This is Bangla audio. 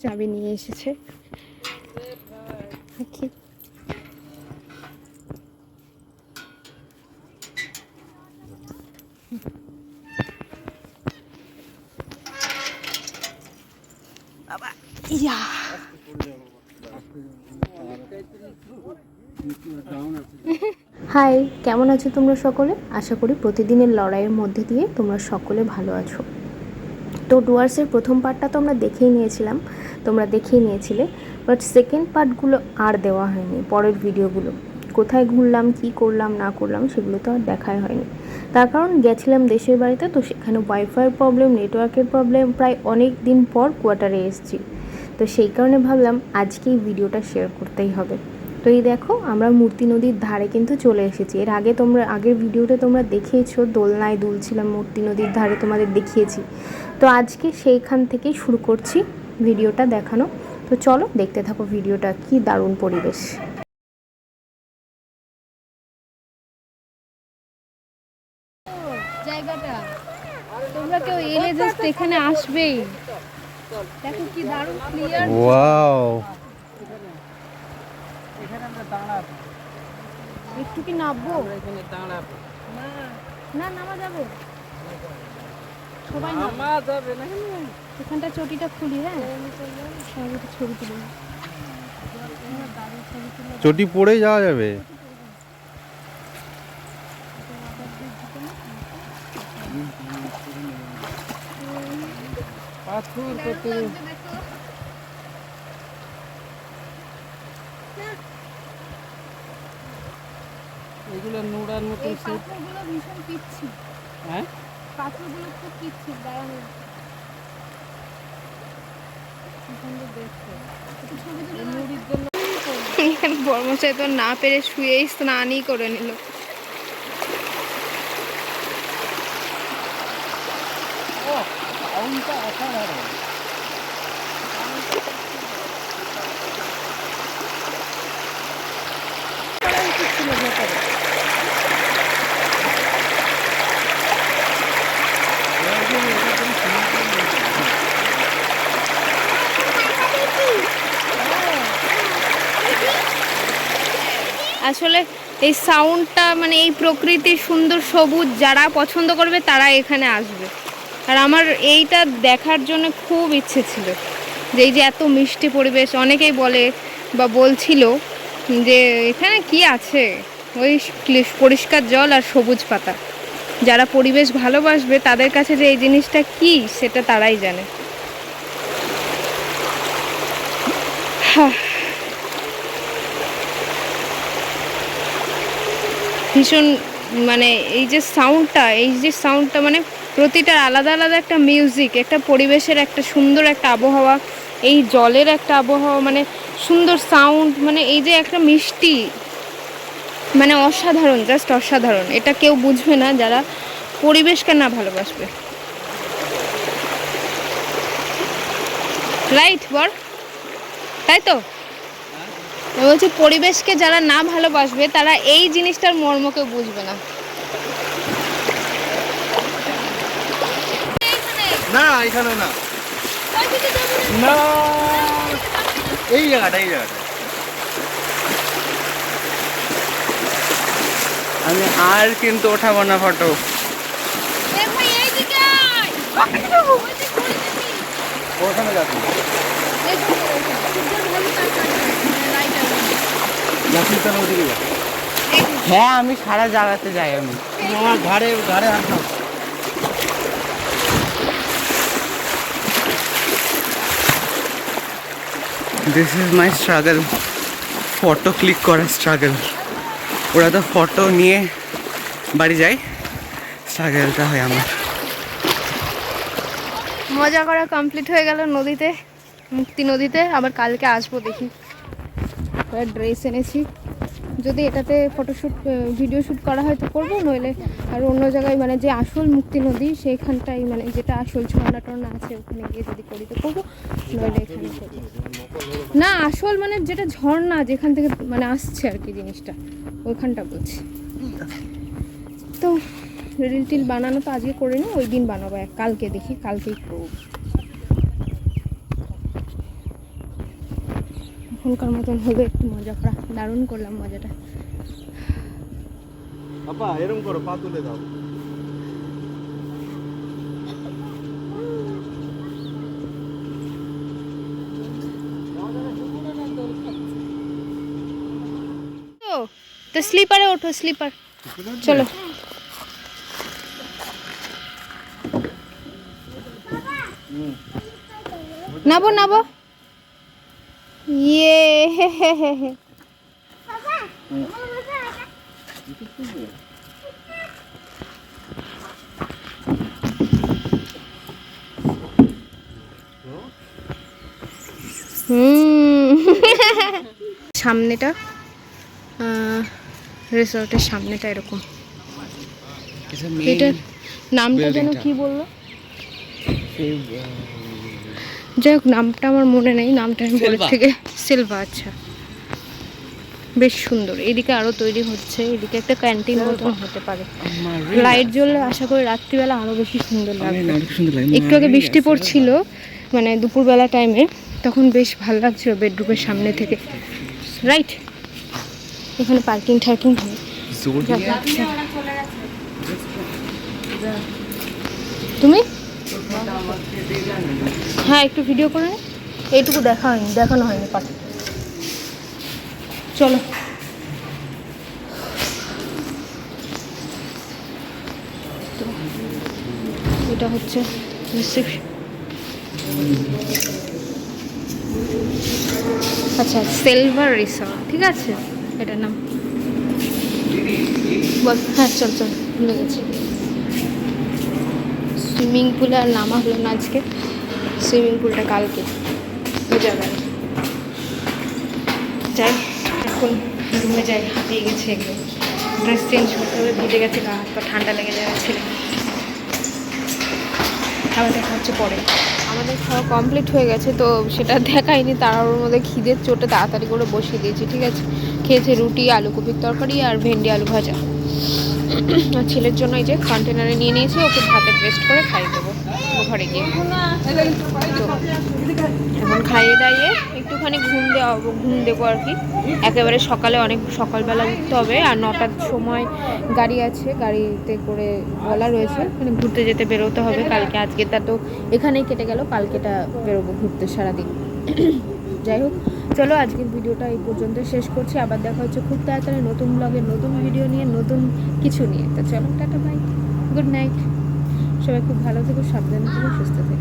চাবি নিয়ে এসেছে। ইয়া হাই, কেমন আছো তোমরা সকলে? আশা করি প্রতিদিনের লড়াইয়ের মধ্যে দিয়ে তোমরা সকলে ভালো আছো। তো ডুয়ার্সের প্রথম পার্টটা তো আমরা তোমরা দেখেই নিয়েছিলে, বাট সেকেন্ড পার্টগুলো আর দেওয়া হয়নি। পরের ভিডিওগুলো কোথায় ঘুরলাম, কি করলাম না করলাম সেগুলো তো আর দেখাই হয়নি। তার কারণ গেছিলাম দেশের বাড়িতে, তো সেখানে ওয়াইফাইয়ের প্রবলেম, নেটওয়ার্কের প্রবলেম, প্রায় অনেক দিন পর কোয়ার্টারে এসেছি। তো সেই কারণে ভাবলাম আজকেই ভিডিওটা শেয়ার করতেই হবে। তো এই দেখো, আমরা মূর্তি নদীর ধারে কিন্তু চলে এসেছি। এর আগে আগের ভিডিওতে তোমরা দেখেইছো, দোলনায় দুলছিলাম মূর্তি নদীর ধারে, তোমাদের দেখিয়েছি। তো আজকে সেইখান থেকেই শুরু করছি ভিডিওটা দেখানো। তো চলো দেখতে থাকো ভিডিওটা, কি দারুণ পরিবেশ। জায়গাটা তোমরা কেউ এলে জাস্ট এখানে আসবেই। দেখো কি দারুণ ক্লিয়ার। ওয়াও, এখানে আমরা দাঁড়াবো। একটু কি নামবো? এখানে দাঁড়াবো না, নামা যাবে, সবাই নামা যাবে না। এখানটা চটিটা খুলি। হ্যাঁ, সবাই ছবি তুলি। চটি পড়ে যাওয়া যাবে। পাথর কত এগুলো নোড়ার মতো, পাথরগুলো ভীষণ পিচ্ছিল। হ্যাঁ, পাথরগুলো খুব পিচ্ছিল, দাঁড়ানো। বর্মশাই তো না পেরে শুয়েই স্নানই করে নিল। আসলে এই সাউন্ডটা, মানে এই প্রকৃতির সুন্দর সবুজ যারা পছন্দ করবে তারা এখানে আসবে। আর আমার এইটা দেখার জন্য খুব ইচ্ছে ছিল, যে এই যে এত মিষ্টি পরিবেশ। অনেকেই বলে বা বলছিল যে এখানে কি আছে, ওই পরিষ্কার জল আর সবুজ পাতা। যারা পরিবেশ ভালোবাসবে তাদের কাছে যে এই জিনিসটা কি সেটা তারাই জানে। ভীষণ, মানে এই যে সাউন্ডটা মানে প্রতিটার আলাদা আলাদা একটা মিউজিক, একটা পরিবেশের একটা সুন্দর একটা আবহাওয়া, এই জলের একটা আবহাওয়া, মানে সুন্দর সাউন্ড, মানে এই যে একটা মিষ্টি, মানে অসাধারণ, জাস্ট অসাধারণ। এটা কেউ বুঝবে না যারা পরিবেশকে না ভালোবাসবে। রাইট বল, তাই তো বলছি, পরিবেশকে যারা না ভালোবাসবে তারা এই জিনিসটার মর্মকে বুঝবে না। না এখানে না, না এই জায়গাটা আমি আর কিন্তু ওঠাবো না ফটো। ওখানে যাচ্ছি, হ্যাঁ আমি সারা জায়গাতে যাই। আমি আমার ঘাড়ে আসলাম। This is my struggle, photo click করার স্ট্রাগল। ওরা তো ফটো নিয়ে বাড়ি যায়, স্ট্রাগলটা হয় আমার। মজা করা কমপ্লিট হয়ে গেল নদীতে, মুক্তি নদীতে। আবার কালকে আসবো, দেখি ড্রেস এনেছি। যদি এটাতে ফটোশ্যুট ভিডিও শ্যুট করা হয় তো করবো, নইলে আর অন্য জায়গায়, মানে যে আসল মুক্তি নদী সেইখানটাই, মানে যেটা আসল ঝর্ণা টর্ণা আছে ওখানে গিয়ে যদি করি তো করবো, নইলে এখানে করবো না। আসল মানে যেটা ঝর্ণা, যেখান থেকে মানে আসছে আর কি জিনিসটা, ওইখানটা বলছি। তো রিল টিল বানানো তো আজকে করে নি, ওই দিন বানাবো, কালকে দেখি, কালকেই করবো। এখনকার মতন হলো একটু মজা করা, দারুণ করলাম মজাটা। আপা এরকম করো, পা তুলে দাও। তো স্লিপারে ওঠো, স্লিপার, চলো। নাবো নাবো, ইয়ে হে হে হে হে। সামনেটা রিসর্টের সামনেটা এরকম। এটার নামটা যেন কি বললো, যাই হোক নামটা আমার মনে নেই, নামটা আমি বলে থেকে সিলভা। আচ্ছা, বেশ সুন্দর। এদিকে আরো তৈরি হচ্ছে, এদিকে একটা ক্যান্টিন মতন হতে পারে। লাইট জ্বললে আশা করি রাত্রিবেলা আরো বেশি সুন্দর লাগবে। একটু আগে বৃষ্টি পড়ছিল, মানে দুপুরবেলা টাইমে, তখন বেশ ভালো লাগছিল বেডরুমের সামনে থেকে। রাইট, এখানে পার্কিং টার্কিং হয়। তুমি হ্যাঁ একটু ভিডিও করে নে, এইটুকু দেখানো হয়নি পার্ক। চলো তো এটা হচ্ছে রিসেপশন। আচ্ছা, সিলভার রিসর্ট, ঠিক আছে এটার নাম বল। হ্যাঁ চল চল, ভুলে গেছি। সুইমিং পুলে আর নামা হলো না আজকে, সুইমিং পুলটা কালকে বোঝা গেল। যাই এখন রুমে যাই, হাঁপিয়ে গেছে একদম, ড্রেস চেঞ্জ করতে হবে, ভিজে গেছে গা হাত পা, ঠান্ডা লেগে যাচ্ছিল। আবার দেখা হচ্ছে পরে। আমাদের খাওয়া কমপ্লিট হয়ে গেছে, তো সেটা দেখাইনি, তাড়াহুড়োর মধ্যে খিদের চোটে তাড়াতাড়ি করে বসিয়ে দিয়েছি, ঠিক আছে। খেয়েছে রুটি, আলু কপির তরকারি আর ভেন্ডি আলু ভাজা। আর ছেলের জন্য এই যে কন্টেনারে নিয়ে নিয়েছি, ওকে ভাতে পেস্ট করে খাইয়ে দেবো ঘরে গিয়ে। তো এখন খাইয়ে দাইয়ে একটুখানি ঘুম দেবো আর কি। একেবারে সকালে, অনেক সকালবেলা উঠতে হবে, আর 9টার সময় গাড়ি আছে, গাড়িতে করে বলা রয়েছে মানে ঘুরতে যেতে বেরোতে হবে কালকে। আজকেটা তো এখানেই কেটে গেল, কালকেটা বেরোবো ঘুরতে সারাদিন। যাই হোক, চলো আজকের ভিডিওটা এই পর্যন্ত শেষ করছি। আবার দেখা হচ্ছে খুব তাড়াতাড়ি নতুন ব্লগে, নতুন ভিডিও নিয়ে, নতুন কিছু নিয়ে। তো চলো, টাটা, বাই, গুড নাইট। সবাই খুব ভালো থেকো, সাবধানে থেকো, সুস্থ থেকো।